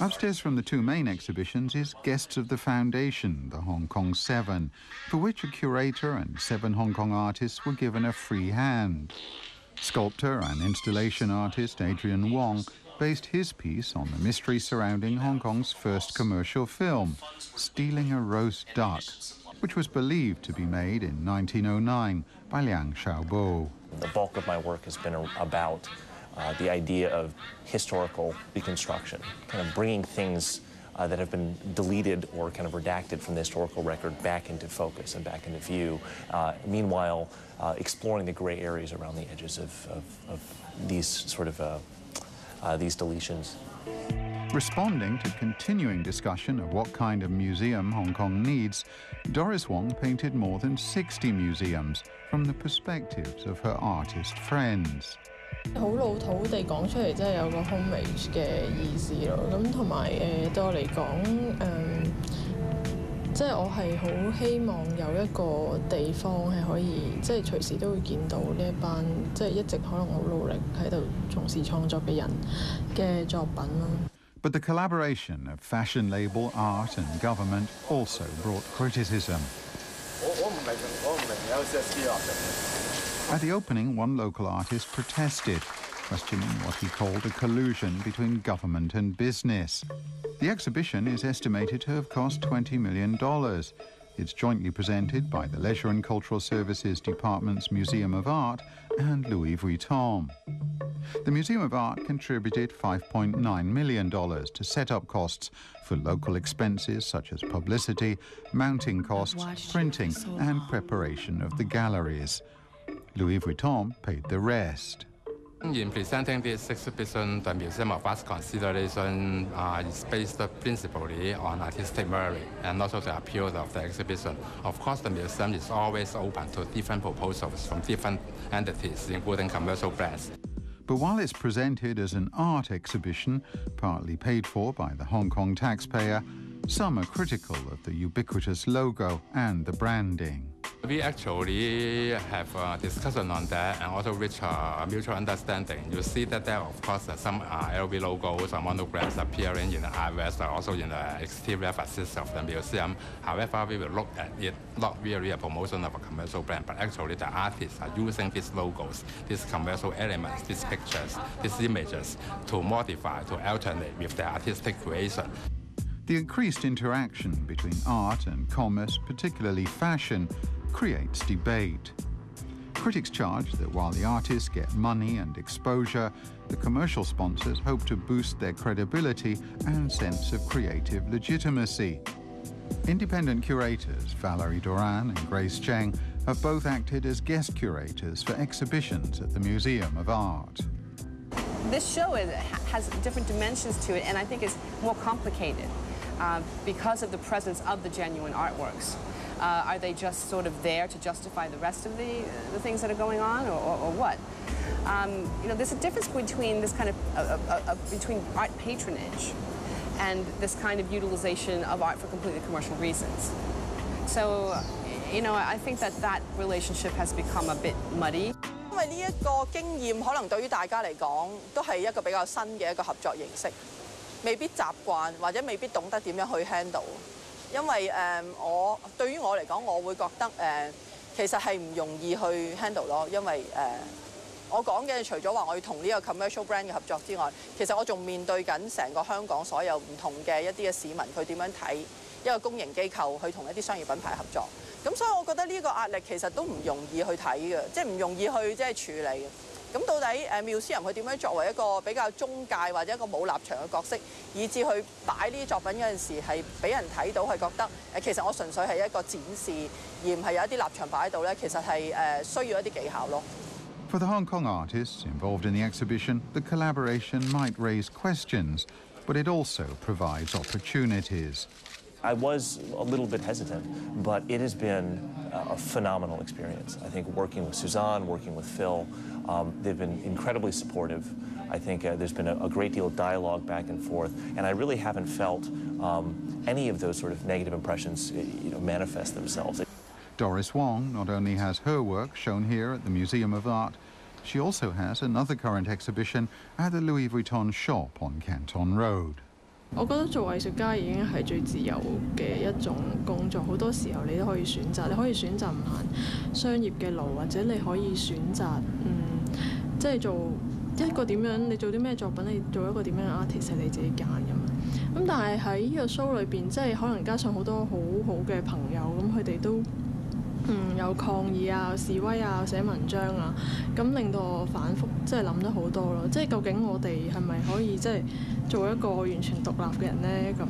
Upstairs from the two main exhibitions is Guests of the Foundation, the Hong Kong 7, for which a curator and 7 Hong Kong artists were given a free hand. Sculptor and installation artist Adrian Wong based his piece on the mystery surrounding Hong Kong's first commercial film, Stealing a Roast Duck, which was believed to be made in 1909 by Liang Xiaobo. The bulk of my work has been about the idea of historical reconstruction, kind of bringing things that have been deleted or kind of redacted from the historical record back into focus and back into view, meanwhile exploring the gray areas around the edges of these sort of these deletions. Responding to continuing discussion of what kind of museum Hong Kong needs, Doris Wong painted more than 60 museums from the perspectives of her artist friends. 好老土地講出嚟，真係有個 homage 嘅意思咯。咁同埋對我嚟講，即係我係好希望有一個地方係可以，即係隨時都會見到呢一班即係一直可能好努力喺度從事創作嘅人嘅作品咯。But the collaboration of fashion label, art and government also brought criticism. At the opening, one local artist protested, questioning what he called a collusion between government and business. The exhibition is estimated to have cost $20 million. It's jointly presented by the Leisure and Cultural Services Department's Museum of Art and Louis Vuitton. The Museum of Art contributed $5.9 million to set-up costs for local expenses such as publicity, mounting costs, printing and preparation of the galleries. Louis Vuitton paid the rest. In presenting this exhibition, the Museum of Art's consideration is based principally on artistic merit and also the appeal of the exhibition. Of course, the museum is always open to different proposals from different entities, including commercial brands. But while it's presented as an art exhibition, partly paid for by the Hong Kong taxpayer, some are critical of the ubiquitous logo and the branding. We actually have a discussion on that and also reach a mutual understanding. You see that there, of course, some LV logos or monograms appearing in the artworks, also in the exterior facades of the museum. However, we will look at it not really a promotion of a commercial brand, but actually the artists are using these logos, these commercial elements, these pictures, these images to modify, to alternate with their artistic creation. The increased interaction between art and commerce, particularly fashion, creates debate. Critics charge that while the artists get money and exposure, the commercial sponsors hope to boost their credibility and sense of creative legitimacy. Independent curators Valerie Doran and Grace Cheng have both acted as guest curators for exhibitions at the Museum of Art. This show has different dimensions to it, and I think it's more complicated because of the presence of the genuine artworks. Are they just sort of there to justify the rest of the things that are going on, or what? You know, there's a difference between this kind of between art patronage and this kind of utilization of art for completely commercial reasons. So, you know, I think that relationship has become a bit muddy. 因為呢一個經驗可能對於大家嚟講都係一個比較新嘅一個合作形式，未必習慣或者未必懂得點樣去 handle。因為對於我嚟講，我會覺得其實係唔容易去 handle 咯，因為我講嘅除咗話我要同呢個 commercial brand 嘅合作之外，其實我仲面對緊成個香港所有唔同嘅一啲嘅市民，佢點樣睇一個公營機構去同一啲商業品牌合作。咁所以我覺得呢個壓力其實都唔容易去睇嘅，即係唔容易去即係處理嘅。咁到底Museum佢點樣作為一個比較中介或者一個冇立場嘅角色，以至去擺呢啲作品嗰陣時係俾人睇到係覺得其實我純粹係一個展示，而唔係有一啲立場擺喺度咧，其實係需要一啲技巧咯。For the Hong Kong artists involved in the exhibition, the collaboration might raise questions, but it also provides opportunities. I was a little bit hesitant, but it has been a phenomenal experience. I think working with Suzanne, working with Phil, they've been incredibly supportive. I think there's been a great deal of dialogue back and forth, and I really haven't felt any of those sort of negative impressions manifest themselves. Doris Wong not only has her work shown here at the Museum of Art, she also has another current exhibition at the Louis Vuitton shop on Canton Road. 我覺得做藝術家已經係最自由嘅一種工作，好多時候你都可以選擇，你可以選擇唔行商業嘅路，或者你可以選擇即係做一個點樣，你做啲咩作品，你做一個點樣嘅 artist 係你自己揀㗎嘛。咁但係喺呢個 show 裏邊，即係可能加上好多好好嘅朋友，咁佢哋都有抗議啊、示威啊、寫文章啊，咁令到我反覆即係諗得好多咯。即係究竟我哋係咪可以即係做一個完全獨立嘅人呢？咁。